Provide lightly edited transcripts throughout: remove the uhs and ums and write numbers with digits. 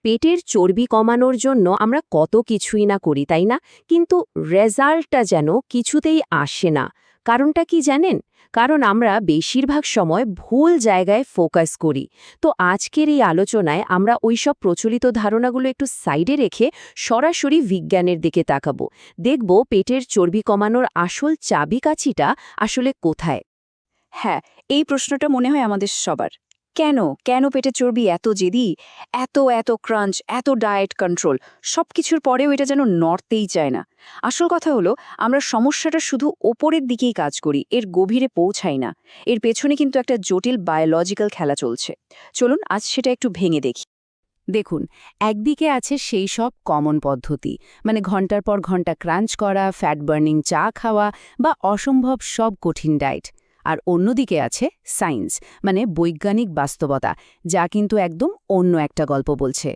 পেটের চর্বি কমানোর জন্য আমরা কত কিছুই না করি তাই না, কিন্তু রেজাল্টটা যেন কিছুতেই আসে না। কারণটা কি জানেন? কারণ আমরা বেশিরভাগ সময় ভুল জায়গায় ফোকাস করি। তো আজকের এই আলোচনায় আমরা ওইসব প্রচলিত ধারণাগুলো একটু সাইডে রেখে সরাসরি বিজ্ঞানের দিকে তাকাবো। দেখব পেটের চর্বি কমানোর আসল চাবিকাঠিটা আসলে কোথায়। হ্যাঁ, এই প্রশ্নটা মনে হয় আমাদের সবার। কেন কেন পেটে চর্বি এত জেদি, এত ক্রাঞ্চ, এত ডায়েট কন্ট্রোল, সবকিছুর পরেও এটা যেন নড়তেই চায় না। আসল কথা হলো, আমরা সমস্যাটা শুধু ওপরের দিকেই কাজ করি, এর গভীরে পৌঁছাই না। এর পেছনে কিন্তু একটা জটিল বায়োলজিক্যাল খেলা চলছে। চলুন আজ সেটা একটু ভেঙে দেখি। দেখুন, একদিকে আছে সেই সব কমন পদ্ধতি, মানে ঘন্টার পর ঘন্টা ক্রাঞ্চ করা, ফ্যাট বার্নিং চা খাওয়া বা অসম্ভব সব কঠিন ডায়েট। আর অন্যদিকে আছে সায়েন্স, মানে বৈজ্ঞানিক বাস্তবতা, যা কিন্তু একদম অন্য একটা গল্প বলছে।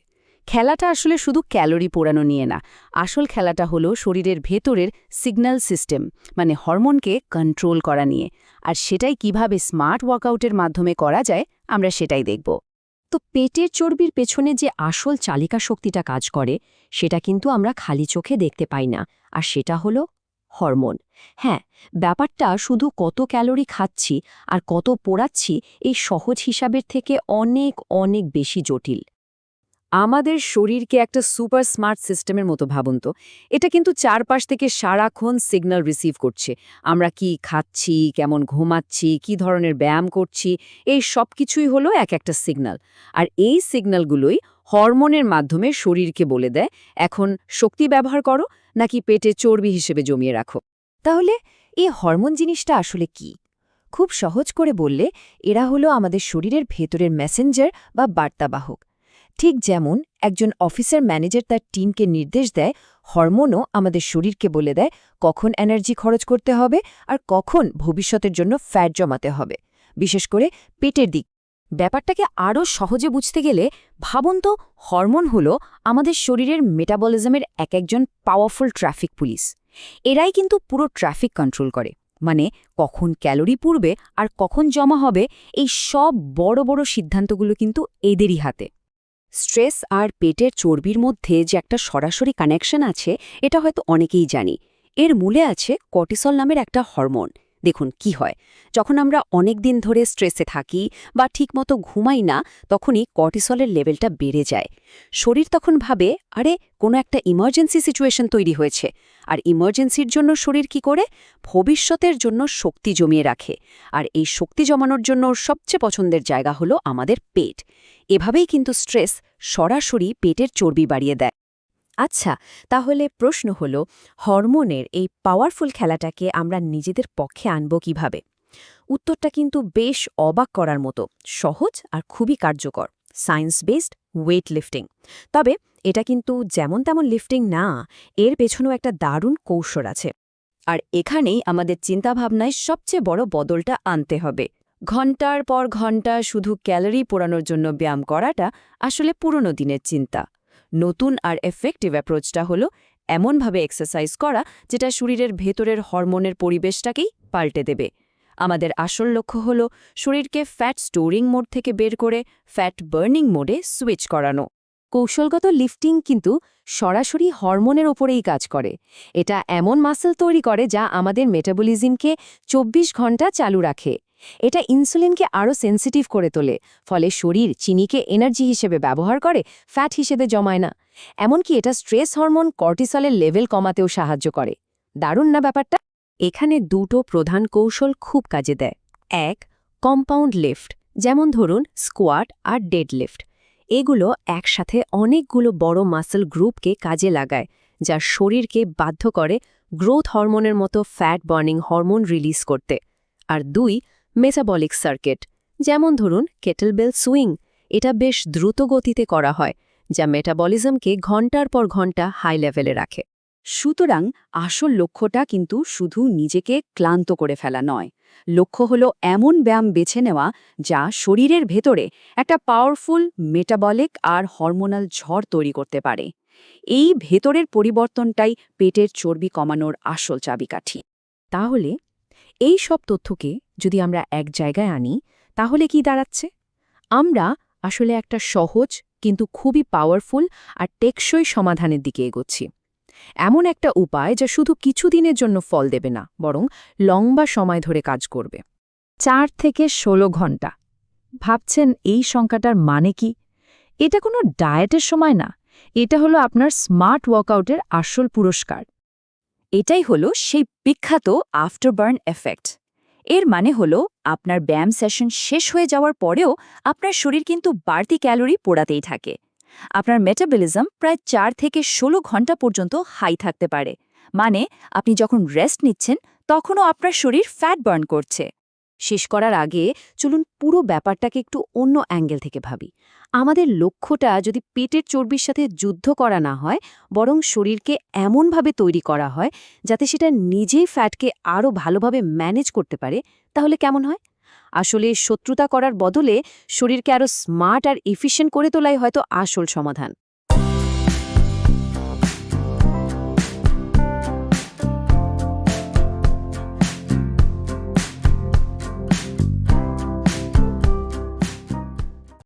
খেলাটা আসলে শুধু ক্যালোরি পোড়ানো নিয়ে না, আসল খেলাটা হলো শরীরের ভেতরের সিগন্যাল সিস্টেম, মানে হরমোনকে কন্ট্রোল করা নিয়ে। আর সেটাই কিভাবে স্মার্ট ওয়ার্কআউটের মাধ্যমে করা যায়, আমরা সেটাই দেখব। তো পেটের চর্বির পেছনে যে আসল চালিকা শক্তিটা কাজ করে, সেটা কিন্তু আমরা খালি চোখে দেখতে পাই না, আর সেটা হলো হরমোন। হ্যাঁ, ব্যাপারটা শুধু কত ক্যালোরি খাচ্ছি আর কত পোড়াচ্ছি এই সহজ হিসাবের থেকে অনেক অনেক বেশি জটিল। আমাদের শরীরকে একটা সুপার স্মার্ট সিস্টেমের মতো ভাবুন তো। এটা কিন্তু চারপাশ থেকে সারাক্ষণ সিগন্যাল রিসিভ করছে। আমরা কি খাচ্ছি, কেমন ঘুমাচ্ছি, কি ধরনের ব্যায়াম করছি, এই সব কিছুই হলো এক একটা সিগন্যাল। আর এই সিগন্যালগুলোই হরমোনের মাধ্যমে শরীরকে বলে দেয়, এখন শক্তি ব্যবহার করো নাকি পেটে চর্বি হিসেবে জমিয়ে রাখো। তাহলে এই হরমোন জিনিসটা আসলে কি? খুব সহজ করে বললে, এরা হলো আমাদের শরীরের ভেতরের মেসেঞ্জার বা বার্তাবাহক। ঠিক যেমন একজন অফিসের ম্যানেজার তার টিমকে নির্দেশ দেয়, হরমোনও আমাদের শরীরকে বলে দেয় কখন এনার্জি খরচ করতে হবে আর কখন ভবিষ্যতের জন্য ফ্যাট জমাতে হবে, বিশেষ করে পেটের দিক। ব্যাপারটাকে আরও সহজে বুঝতে গেলে ভাবুন তো, হরমোন হলো আমাদের শরীরের মেটাবলিজমের একজন পাওয়ারফুল ট্রাফিক পুলিশ। এরাই কিন্তু পুরো ট্রাফিক কন্ট্রোল করে, মানে কখন ক্যালোরি পুড়বে আর কখন জমা হবে, এই সব বড় বড় সিদ্ধান্তগুলো কিন্তু এদেরই হাতে। স্ট্রেস আর পেটের চর্বির মধ্যে যে একটা সরাসরি কানেকশন আছে, এটা হয়তো অনেকেই জানি। এর মূলে আছে কর্টিসল নামের একটা হরমোন। দেখুন কি হয়, যখন আমরা অনেক দিন ধরে স্ট্রেসে থাকি বা ঠিকমতো ঘুমাই না, তখনই কর্টিসলের লেভেলটা বেড়ে যায়। শরীর তখন ভাবে, আরে কোনো একটা ইমার্জেন্সি সিচুয়েশন তৈরি হয়েছে। আর ইমার্জেন্সির জন্য শরীর কি করে? ভবিষ্যতের জন্য শক্তি জমিয়ে রাখে। আর এই শক্তি জমানোর জন্য ওর সবচেয়ে পছন্দের জায়গা হলো আমাদের পেট। এভাবেই কিন্তু স্ট্রেস সরাসরি পেটের চর্বি বাড়িয়ে দেয়। আচ্ছা, তাহলে প্রশ্ন হল, হরমোনের এই পাওয়ারফুল খেলাটাকে আমরা নিজেদের পক্ষে আনব কিভাবে? উত্তরটা কিন্তু বেশ অবাক করার মতো সহজ আর খুবই কার্যকর। Science based weight lifting. তবে এটা কিন্তু যেমন তেমন লিফটিং না, এর পেছনেও একটা দারুণ কৌশল আছে। আর এখানেই আমাদের চিন্তাভাবনায় সবচেয়ে বড় বদলটা আনতে হবে। ঘণ্টার পর ঘণ্টা শুধু ক্যালোরি পোড়ানোর জন্য ব্যায়াম করাটা আসলে পুরনো দিনের চিন্তা। নতুন আর এফেক্টিভ অ্যাপ্রোচটা হলো এমনভাবে এক্সারসাইজ করা যেটা শরীরের ভেতরের হরমোনের পরিবেশটাকেই পাল্টে দেবে। আমাদের আসল লক্ষ্য হলো শরীরকে ফ্যাট স্টোরিং মোড থেকে বের করে ফ্যাট বার্নিং মোডে সুইচ করানো। কৌশলগত লিফটিং কিন্তু সরাসরি হরমোনের ওপরেই কাজ করে। এটা এমন মাসল তৈরি করে যা আমাদের মেটাবলিজমকে ২৪ ঘন্টা চালু রাখে। এটা ইনসুলিনকে আরও সেন্সিটিভ করে তোলে, ফলে শরীর চিনিকে এনার্জি হিসেবে ব্যবহার করে, ফ্যাট হিসেবে জমায় না। এমনকি এটা স্ট্রেস হরমোন কর্টিসলের লেভেল কমাতেও সাহায্য করে। দারুণ না ব্যাপারটা? এখানে দুটো প্রধান কৌশল খুব কাজে দেয়। এক, কম্পাউন্ড লিফট, যেমন ধরুন স্কোয়াট আর ডেড লিফট। এগুলো একসাথে অনেকগুলো বড় মাসল গ্রুপকে কাজে লাগায়, যা শরীরকে বাধ্য করে গ্রোথ হরমোনের মতো ফ্যাট বার্নিং হরমোন রিলিজ করতে। আর দুই, মেটাবলিক সার্কিট, যেমন ধরুন কেটেলবেল সুইং। এটা বেশ দ্রুত গতিতে করা হয়, যা মেটাবলিজমকে ঘন্টার পর ঘন্টা হাই লেভেলে রাখে। সুতরাং আসল লক্ষ্যটা কিন্তু শুধু নিজেকে ক্লান্ত করে ফেলা নয়। লক্ষ্য হলো এমন ব্যায়াম বেছে নেওয়া যা শরীরের ভেতরে একটা পাওয়ারফুল মেটাবলিক আর হরমোনাল ঝড় তৈরি করতে পারে। এই ভেতরের পরিবর্তনটাই পেটের চর্বি কমানোর আসল চাবিকাঠি। তাহলে এই সব তথ্যকে যদি আমরা এক জায়গায় আনি, তাহলে কি দাঁড়াচ্ছে? আমরা আসলে একটা সহজ, কিন্তু খুবই পাওয়ারফুল আর টেকসই সমাধানের দিকে এগোচ্ছি। এমন একটা উপায় যা শুধু কিছুদিনের জন্য ফল দেবে না, বরং লম্বা সময় ধরে কাজ করবে। 4 থেকে 16 ঘন্টা। ভাবছেন এই সংখ্যাটার মানে কি? এটা কোনো ডায়েটের সময় না, এটা হলো আপনার স্মার্ট ওয়ার্কআউটের আসল পুরস্কার। এটাই হলো সেই বিখ্যাত আফটারবার্ন এফেক্ট। এর মানে হলো আপনার ব্যায়াম সেশন শেষ হয়ে যাওয়ার পরেও আপনার শরীর কিন্তু বাড়তি ক্যালোরি পোড়াতেই থাকে। আপনার মেটাবলিজম প্রায় 4 থেকে 16 ঘন্টা পর্যন্ত হাই থাকতে পারে। মানে আপনি যখন রেস্ট নিচ্ছেন তখনও আপনার শরীর ফ্যাট বার্ন করছে। শেষ করার আগে চলুন পুরো ব্যাপারটাকে একটু অন্য অ্যাঙ্গেল থেকে ভাবি। আমাদের লক্ষ্যটা যদি পেটের চর্বির সাথে যুদ্ধ করা না হয়, বরং শরীরকে এমনভাবে তৈরি করা হয় যাতে সেটা নিজেই ফ্যাটকে আরও ভালোভাবে ম্যানেজ করতে পারে, তাহলে কেমন হয়? আসলে শত্রুতা করার বদলে শরীরকে আরও স্মার্ট আর এফিশিয়েন্ট করে তোলাই হয়তো আসল সমাধান।